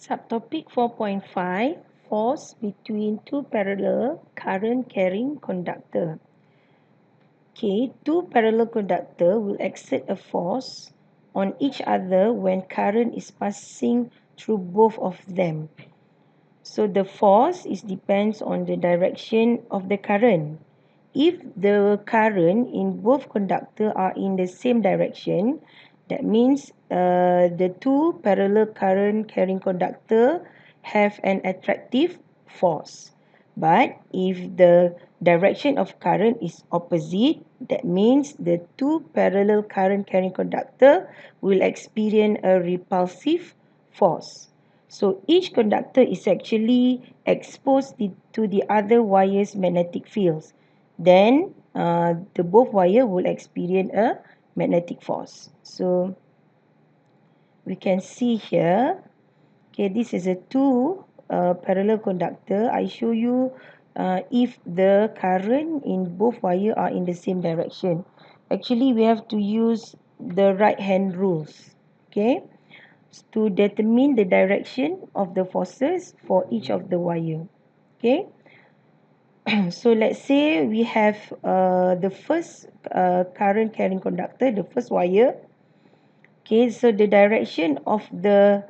Subtopic 4.5 Force between two parallel current carrying conductor. Okay, two parallel conductor will exert a force on each other when current is passing through both of them. So the force depends on the direction of the current. If the current in both conductor are in the same direction, that means the two parallel current carrying conductor have an attractive force. But if the direction of current is opposite, that means the two parallel current carrying conductor will experience a repulsive force. So each conductor is actually exposed to the other wire's magnetic fields. Then the both wire will experience a magnetic force. So we can see here, okay, this is a two parallel conductor. I show you if the current in both wire are in the same direction. Actually, we have to use the right hand rules, okay, to determine the direction of the forces for each of the wire. Okay. So let's say we have the first current carrying conductor, the first wire. Okay, so the direction of the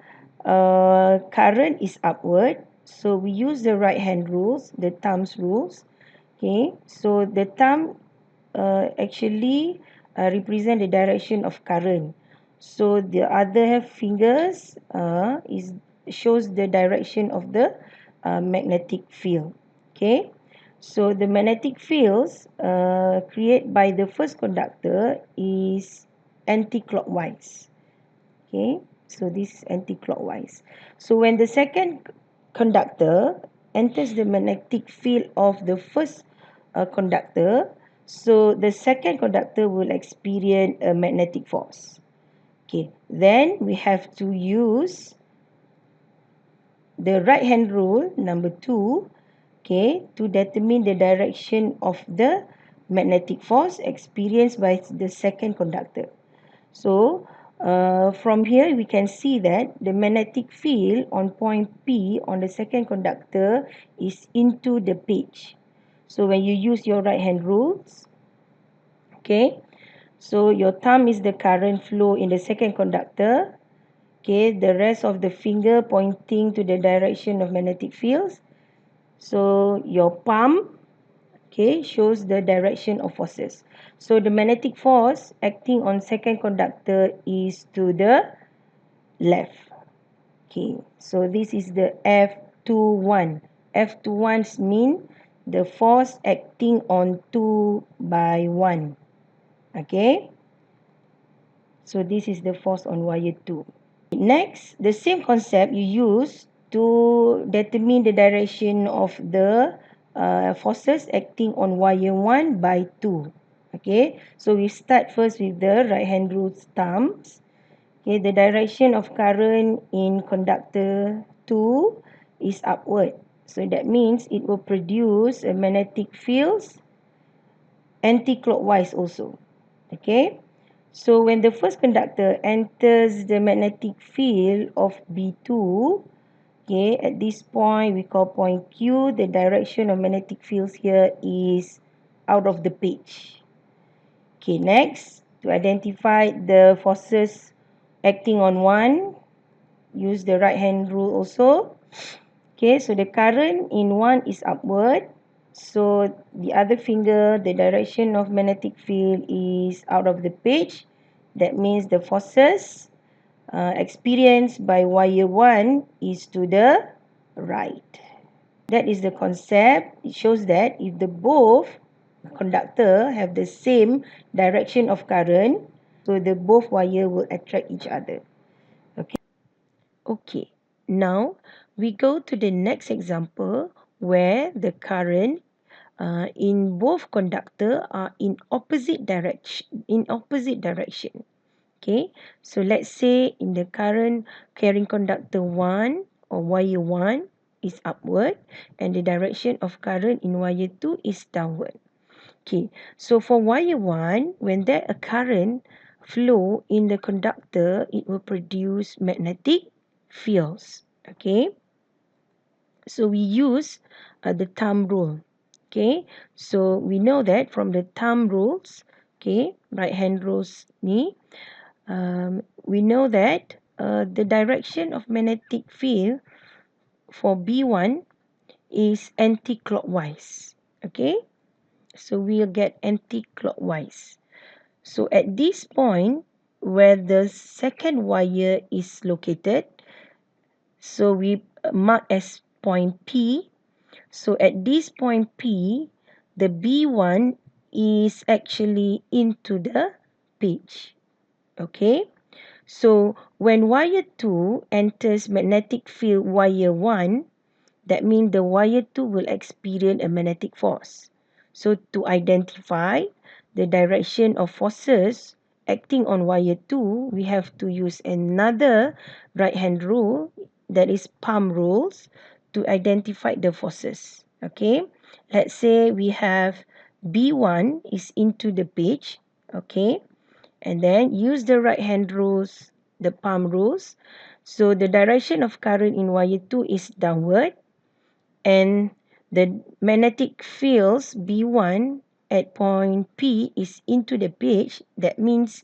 current is upward. So we use the right hand rules, the thumbs rules. Okay, so the thumb actually represent the direction of current. So the other fingers shows the direction of the magnetic field. Okay, so the magnetic fields created by the first conductor is anti-clockwise. Okay, so this is anti-clockwise. So when the second conductor enters the magnetic field of the first conductor, so the second conductor will experience a magnetic force. Okay, then we have to use the right hand rule number 2, okay, to determine the direction of the magnetic force experienced by the second conductor. So from here we can see that the magnetic field on point P on the second conductor is into the page. So when you use your right hand rules, okay, so your thumb is the current flow in the second conductor. Okay, the rest of the finger pointing to the direction of magnetic fields. So your palm, okay, shows the direction of forces. So the magnetic force acting on second conductor is to the left. Okay, so this is the F21. F21 means the force acting on 2 by 1. Okay, so this is the force on wire 2. Next, the same concept you use to determine the direction of the forces acting on wire 1 by 2. Okay, so we start first with the right hand rule thumbs. Okay, the direction of current in conductor 2 is upward. So that means it will produce a magnetic fields anti-clockwise also. Okay, so when the first conductor enters the magnetic field of B2, okay, at this point we call point Q, the direction of magnetic fields here is out of the page. Okay, next, to identify the forces acting on 1, use the right hand rule also. Okay, so the current in 1 is upward. So the other finger, the direction of magnetic field is out of the page. That means the forces experienced by wire 1 is to the right. That is the concept. It shows that if the both conductor have the same direction of current, so the both wire will attract each other. Okay, now we go to the next example where the current in both conductor are in opposite direction. Okay, so let's say in the current carrying conductor 1 or wire 1 is upward and the direction of current in wire 2 is downward. Okay, so for wire 1, when there a current flow in the conductor, it will produce magnetic fields. Okay, so we use the thumb rule. Okay, so we know that from the thumb rules, okay, right hand rules ni, we know that the direction of magnetic field for B1 is anti-clockwise. Okay, so we'll get anti-clockwise. So at this point where the second wire is located, so we mark as point P. So at this point P, the B1 is actually into the pitch. Okay, so when wire 2 enters magnetic field wire 1, that means the wire 2 will experience a magnetic force. So to identify the direction of forces acting on wire 2, we have to use another right hand rule, that is palm rules, to identify the forces. Okay, let's say we have B1 is into the pitch. Okay, and then use the right hand rules, the palm rules. So the direction of current in wire 2 is downward, and the magnetic fields B1 at point P is into the pitch. That means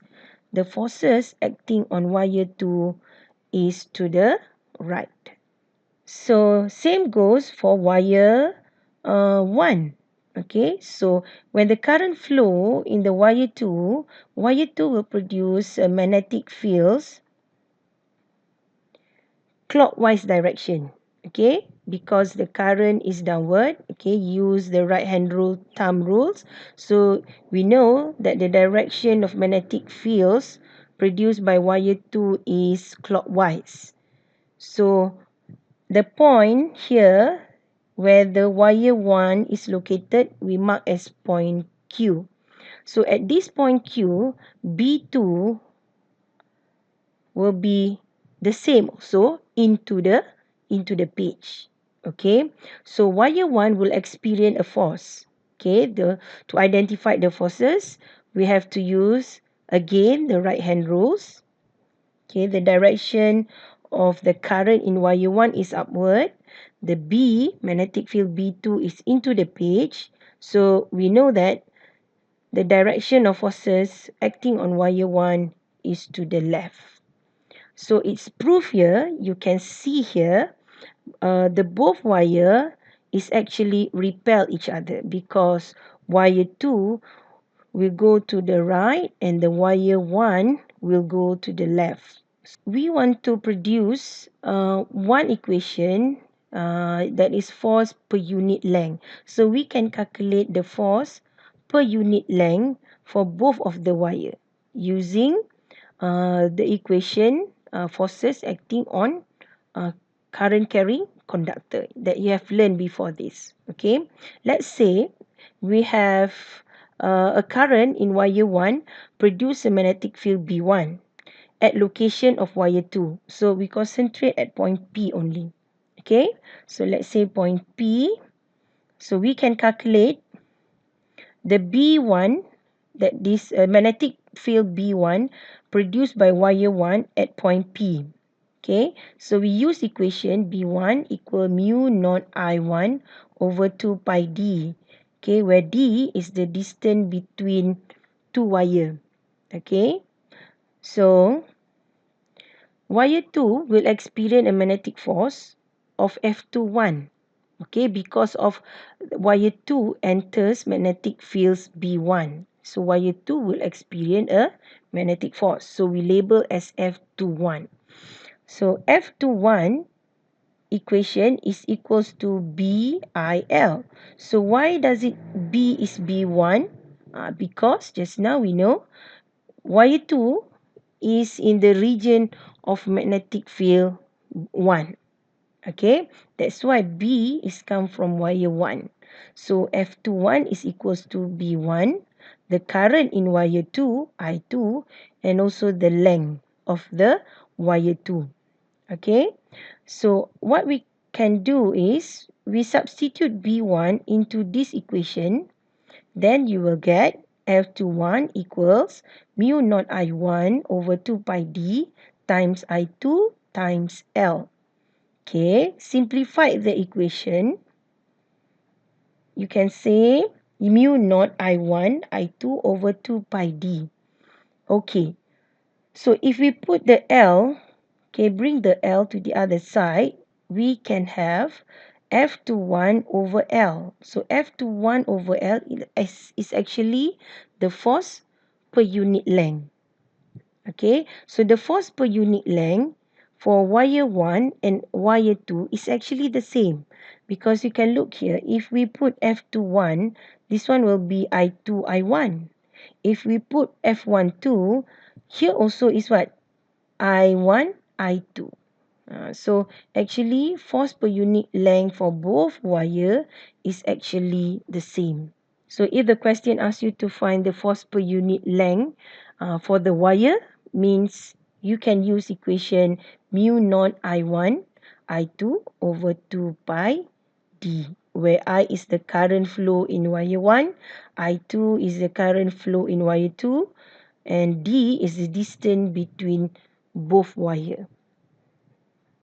the forces acting on wire 2 is to the right. So same goes for wire 1. Okay, so when the current flow in the wire 2 will produce magnetic fields clockwise direction. Okay, because the current is downward. Okay, use the right hand rule, thumb rules. So we know that the direction of magnetic fields produced by wire 2 is clockwise. So the point here where the wire 1 is located, we mark as point Q. So at this point Q, B2 will be the same also into the page. Okay, so wire 1 will experience a force. Okay, to identify the forces, we have to use again the right hand rules. Okay, the direction of the current in wire 1 is upward. The B, magnetic field B2, is into the page. So we know that the direction of forces acting on wire 1 is to the left. So it's proof here. You can see here, the both wire is actually repel each other, because wire 2 will go to the right and the wire 1 will go to the left. We want to produce one equation that is force per unit length. So we can calculate the force per unit length for both of the wire using the equation forces acting on current carrying conductor that you have learned before this. Okay, let's say we have a current in wire 1 produce a magnetic field B1 at location of wire 2. So we concentrate at point P only. Okay, so let's say point P. So we can calculate the B1, that this magnetic field B1 produced by wire 1 at point P. Okay, so we use equation B1 equal mu naught I1 over 2 pi D. Okay, where D is the distance between two wire. Okay, so wire 2 will experience a magnetic force of F21. Okay, because of wire 2 enters magnetic fields B1. So wire 2 will experience a magnetic force. So we label as F21. So F21 equation is equals to BIL. So why does it B is B1? Because just now we know wire 2 is in the region of magnetic field 1. Okay, that's why B is come from wire 1. So F21 is equals to B1, the current in wire 2, I2, and also the length of the wire 2. Okay, so what we can do is we substitute B1 into this equation. Then you will get F21 equals mu naught I1 over 2 pi D times I2 times L. Okay, simplify the equation. You can say mu naught I1 I2 over 2 pi d. Okay, so if we put the L, okay, bring the L to the other side, we can have F21 over L. So F21 over L is actually the force per unit length. Okay, so the force per unit length for wire 1 and wire 2 is actually the same, because you can look here, if we put F21, this one will be I2 I1. If we put F12, here also is what? I1 I2. So actually force per unit length for both wire is actually the same. So if the question asks you to find the force per unit length for the wire, means you can use equation mu naught I1 I2 over 2 pi d, where I is the current flow in wire 1, I2 is the current flow in wire 2, and d is the distance between both wire.